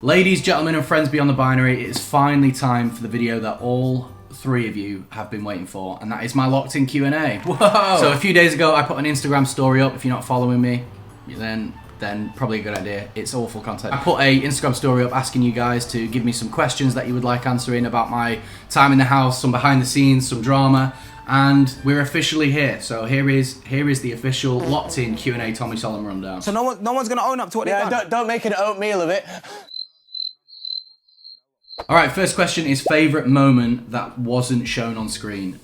Ladies, gentlemen, and friends beyond the binary, it is finally time for the video that all three of you have been waiting for, and that is my locked-in Q&A. Whoa! So a few days ago, I put an Instagram story up. If you're not following me, then probably a good idea. It's awful content. I put a Instagram story up asking you guys to give me some questions that you would like answering about my time in the house, some behind the scenes, some drama, and we're officially here. So here is the official locked-in Q&A Tommy Solemn rundown. So no one's gonna own up to what they've done? Don't make an oatmeal of it. All right, first question is favourite moment that wasn't shown on screen.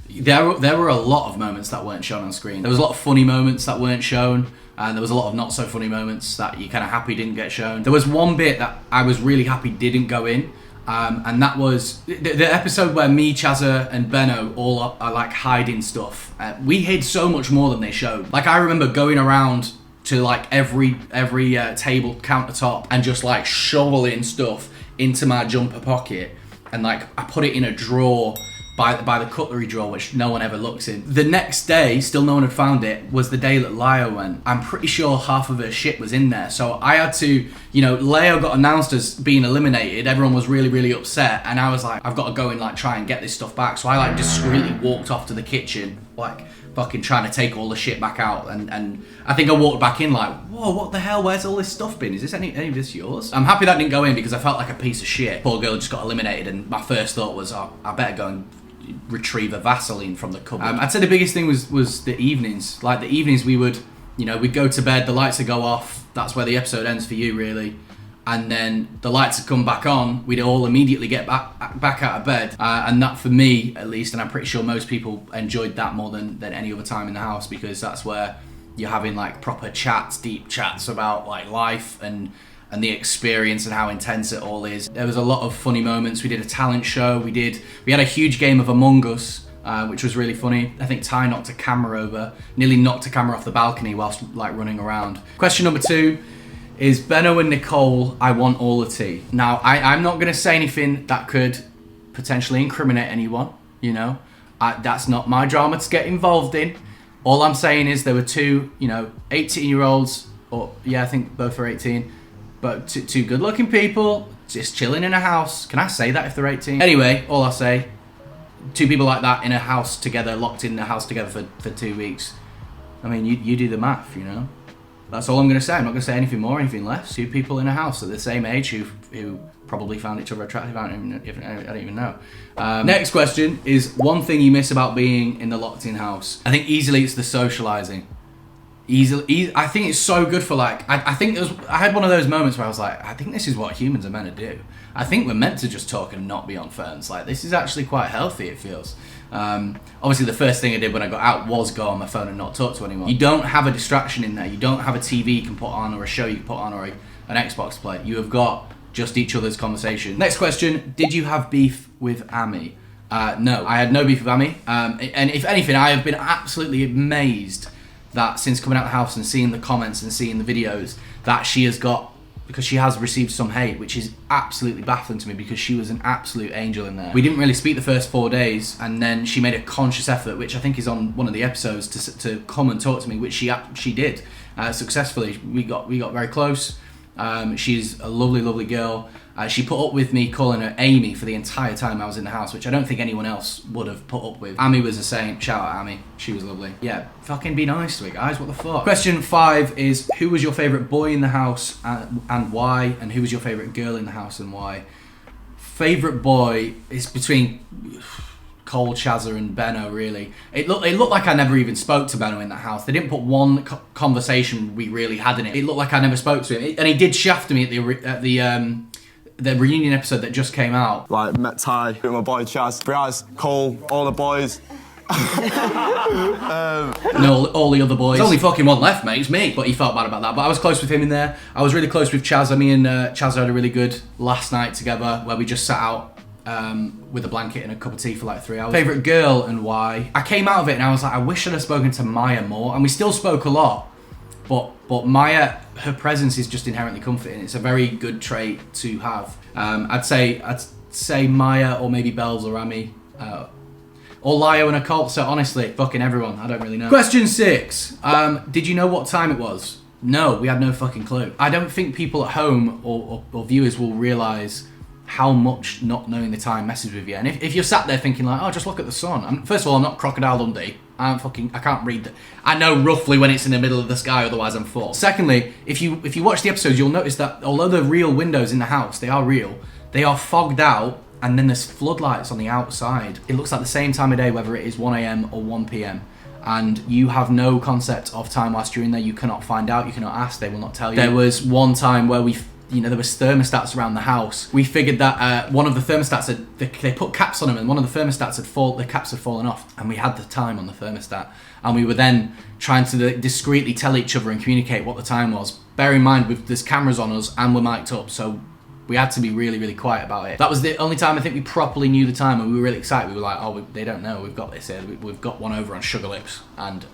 There were a lot of moments that weren't shown on screen. There was a lot of funny moments that weren't shown, and there was a lot of not so funny moments that you're kind of happy didn't get shown. There was one bit that I was really happy didn't go in, and that was the episode where me, Chazza, and Beno all are like hiding stuff. We hid so much more than they showed. Like, I remember going around to like every table countertop and just like shoveling stuff into my jumper pocket, and like I put it in a drawer by the cutlery drawer, which no one ever looks in. The next day, still no one had found it, was the day that Leo went. I'm pretty sure half of her shit was in there, so I had to, Leo got announced as being eliminated. Everyone was really, really upset, and I was like, I've got to go and like try and get this stuff back. So I like discreetly walked off to the kitchen, like fucking trying to take all the shit back out, and I think I walked back in like, whoa, what the hell, where's all this stuff been? Is this any of this yours? I'm happy that didn't go in because I felt like a piece of shit. Poor girl just got eliminated, and my first thought was, oh, I better go and retrieve a Vaseline from the cupboard. I'd say the biggest thing was the evenings. Like the evenings we would, we'd go to bed, the lights would go off, that's where the episode ends for you really, and then the lights would come back on, we'd all immediately get back out of bed, and that for me at least, and I'm pretty sure most people enjoyed that more than any other time in the house, because that's where you're having like proper chats, deep chats about like life and the experience and how intense it all is. There was a lot of funny moments. We did a talent show. We had a huge game of Among Us, which was really funny. I think Ty knocked a camera over, nearly knocked a camera off the balcony whilst like running around. Question number 2 is Beno and Nicole, I want all the tea. Now, I'm not gonna say anything that could potentially incriminate anyone, that's not my drama to get involved in. All I'm saying is there were two, 18-year-olds, or yeah, I think both are 18, but two good-looking people just chilling in a house. Can I say that if they're 18? Anyway, all I'll say, two people like that in a house together, locked in a house together for 2 weeks. I mean, you do the math, That's all I'm going to say. I'm not going to say anything more, anything less. Two people in a house at the same age who probably found each other attractive. I don't even know. Next question is one thing you miss about being in the locked-in house. I think easily it's the socializing. I think it's so good for like, I had one of those moments where I was like, I think this is what humans are meant to do. I think we're meant to just talk and not be on phones. Like, this is actually quite healthy, it feels. Obviously the first thing I did when I got out was go on my phone and not talk to anyone. You don't have a distraction in there. You don't have a TV you can put on, or a show you can put on, or an Xbox to play. You have got just each other's conversation. Next question, did you have beef with Amy? No, I had no beef with Amy. And if anything, I have been absolutely amazed that since coming out of the house and seeing the comments and seeing the videos that she has got, because she has received some hate, which is absolutely baffling to me because she was an absolute angel in there. We didn't really speak the first 4 days, and then she made a conscious effort, which I think is on one of the episodes, to come and talk to me, which she did successfully. We got very close. She's a lovely, lovely girl. She put up with me calling her Amy for the entire time I was in the house, which I don't think anyone else would have put up with. Amy was the same. Shout out Amy. She was lovely. Yeah, fucking be nice to her, guys. What the fuck? Question 5 is, who was your favourite boy in the house and why? And who was your favourite girl in the house and why? Favourite boy is between Cole, Chazza and Beno, really. It looked like I never even spoke to Beno in that house. They didn't put one conversation we really had in it. It looked like I never spoke to him. And he did shaft me at the reunion episode that just came out. Like, met Ty, with my boy Chaz, Braz, Cole, all the boys. No, all the other boys. There's only fucking one left, mate. It's me. But he felt bad about that. But I was close with him in there. I was really close with Chaz. Me and Chaz had a really good last night together where we just sat out with a blanket and a cup of tea for like 3 hours. Favourite girl and why? I came out of it and I was like, I wish I'd have spoken to Maya more. And we still spoke a lot. But Maya, her presence is just inherently comforting. It's a very good trait to have. I'd say Maya, or maybe Bells or Amy, or Leo and Nicole. So honestly, fucking everyone. I don't really know. Question 6. Did you know what time it was? No, we had no fucking clue. I don't think people at home or viewers will realise how much not knowing the time messes with you. And if you're sat there thinking like, oh, just look at the sun. First of all, I'm not Crocodile Dundee. I can't read I know roughly when it's in the middle of the sky, otherwise I'm fucked. Secondly, if you watch the episodes, you'll notice that although the real windows in the house, they are real, they are fogged out, and then there's floodlights on the outside. It looks like the same time of day, whether it is 1 a.m. or 1 p.m. And you have no concept of time whilst you're in there. You cannot find out, you cannot ask, they will not tell you. There was one time where there was thermostats around the house. We figured that one of the thermostats they put caps on them, and one of the thermostats the caps had fallen off, and we had the time on the thermostat, and we were then trying to discreetly tell each other and communicate what the time was. Bear in mind, there's cameras on us and we're mic'd up, so we had to be really, really quiet about it. That was the only time I think we properly knew the time, and we were really excited. We were like, oh, they don't know, we've got this here. We've got one over on Sugar Lips, and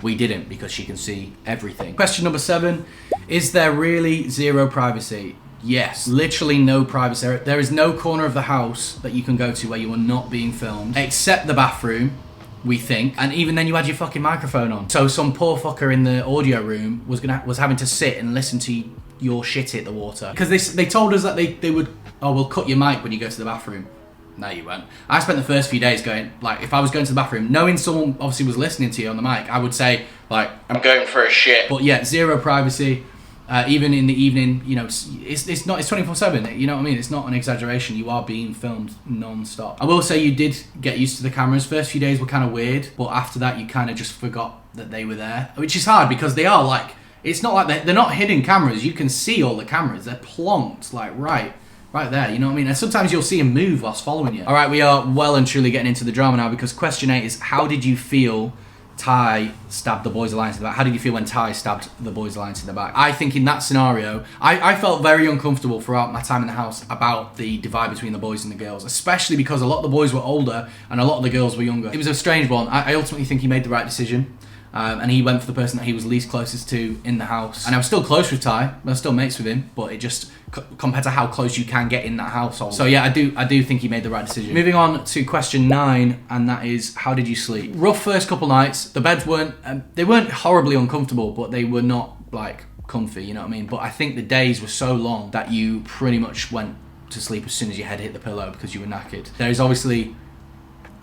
we didn't, because she can see everything. Question number 7, is there really zero privacy? Yes, literally no privacy. There is no corner of the house that you can go to where you are not being filmed, except the bathroom, we think, and even then you had your fucking microphone on. So some poor fucker in the audio room was having to sit and listen to your shit hit the water, because they told us that they would, oh, we'll cut your mic when you go to the bathroom. No, you won't. I spent the first few days going, like, if I was going to the bathroom, knowing someone obviously was listening to you on the mic, I would say, like, I'm going for a shit. But yeah, zero privacy. Even in the evening, you know, it's 24/7. You know what I mean? It's not an exaggeration. You are being filmed non-stop. I will say you did get used to the cameras. First few days were kind of weird, but after that, you kind of just forgot that they were there, which is hard because they are like. It's not like they're not hidden cameras. You can see all the cameras. They're plonked, like right there, you know what I mean? And sometimes you'll see them move whilst following you. All right, we are well and truly getting into the drama now, because question 8 is, how did you feel Ty stabbed the Boys Alliance in the back? How did you feel when Ty stabbed the Boys Alliance in the back? I think in that scenario, I felt very uncomfortable throughout my time in the house about the divide between the boys and the girls, especially because a lot of the boys were older and a lot of the girls were younger. It was a strange one. I ultimately think he made the right decision. And he went for the person that he was least closest to in the house. And I was still close with Ty. I was still mates with him, but it just compared to how close you can get in that household. So yeah, I do think he made the right decision. Moving on to question 9, and that is, how did you sleep? Rough first couple nights. The beds weren't horribly uncomfortable, but they were not like comfy. You know what I mean? But I think the days were so long that you pretty much went to sleep as soon as your head hit the pillow because you were knackered. There is obviously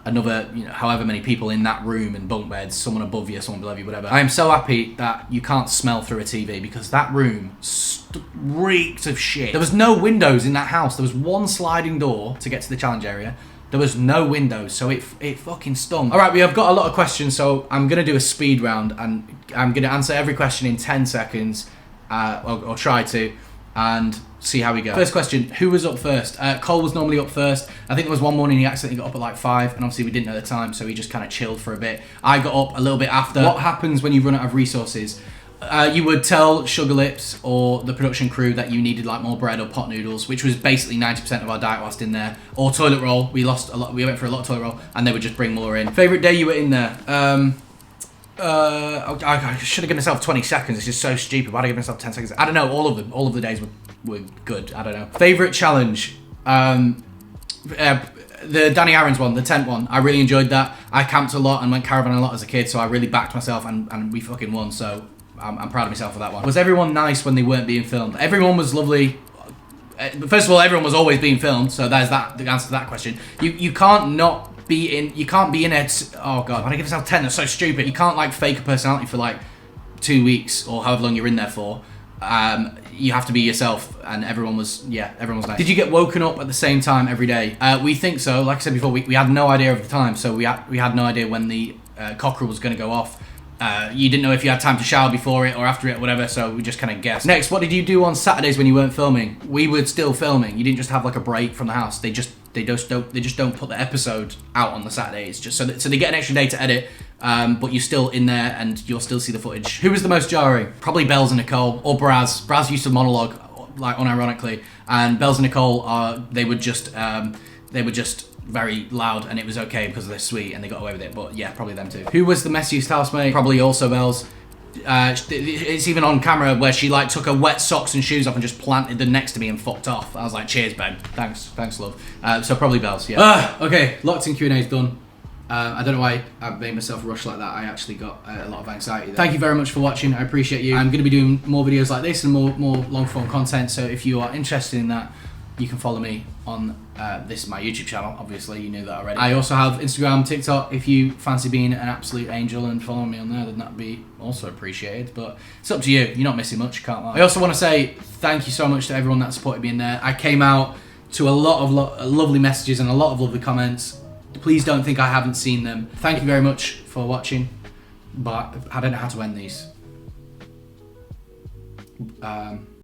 another, you know, however many people in that room and bunk beds, someone above you, someone below you, whatever. I am so happy that you can't smell through a TV, because that room reeked of shit. There was no windows in that house. There was one sliding door to get to the challenge area. There was no windows, so it fucking stunk. All right, we have got a lot of questions, so I'm going to do a speed round, and I'm going to answer every question in 10 seconds, or try to, and see how we go. First question, who was up first? Cole was normally up first. I think there was one morning he accidentally got up at like 5, and obviously we didn't know the time, so he just kind of chilled for a bit. I got up a little bit after. What happens when you run out of resources? You would tell Sugar Lips or the production crew that you needed like more bread or pot noodles, which was basically 90% of our diet whilst in there, or toilet roll. We went for a lot of toilet roll, and they would just bring more in. Favourite day you were in there? I should have given myself 20 seconds. It's just so stupid. Why did I give myself 10 seconds? I don't know. All of them. All of the days were good. I don't know. Favourite challenge? The Danny Aaron's one, the tent one. I really enjoyed that. I camped a lot and went caravan a lot as a kid, so I really backed myself, and we fucking won. So I'm proud of myself for that one. Was everyone nice when they weren't being filmed? Everyone was lovely. First of all, everyone was always being filmed, so there's that. The answer to that question. You can't not be in. You can't be in it. Oh god, why did I give myself 10? That's so stupid. You can't like fake a personality for like 2 weeks or however long you're in there for. You have to be yourself, and everyone was nice. Did you get woken up at the same time every day? We think so. Like I said before, we had no idea of the time, so we had no idea when the cockerel was going to go off. You didn't know if you had time to shower before it or after it or whatever, so we just kind of guessed. Next, what did you do on Saturdays when you weren't filming? We were still filming. You didn't just have like a break from the house. They just don't put the episode out on the Saturdays, just so they get an extra day to edit. But you're still in there and you'll still see the footage. Who was the most jarring? Probably Bells and Nicole or Braz. Braz used to monologue, like unironically, and Bells and Nicole they were just very loud, and it was okay because they're sweet and they got away with it. But yeah, probably them too. Who was the messiest housemate? Probably also Bells. It's even on camera where she like took her wet socks and shoes off and just planted them next to me and fucked off. I was like, cheers, Ben. Thanks, love. So probably Bells. Yeah. Okay, locked in Q&A's done. I don't know why I made myself rush like that. I actually got a lot of anxiety there. Thank you very much for watching. I appreciate you. I'm going to be doing more videos like this and more long form content. So if you are interested in that, you can follow me on my YouTube channel. Obviously, you knew that already. I also have Instagram, TikTok. If you fancy being an absolute angel and following me on there, then that'd be also appreciated. But it's up to you. You're not missing much, can't lie. I also want to say thank you so much to everyone that supported me in there. I came out to a lot of lovely messages and a lot of lovely comments. Please don't think I haven't seen them. Thank you very much for watching. But I don't know how to end these.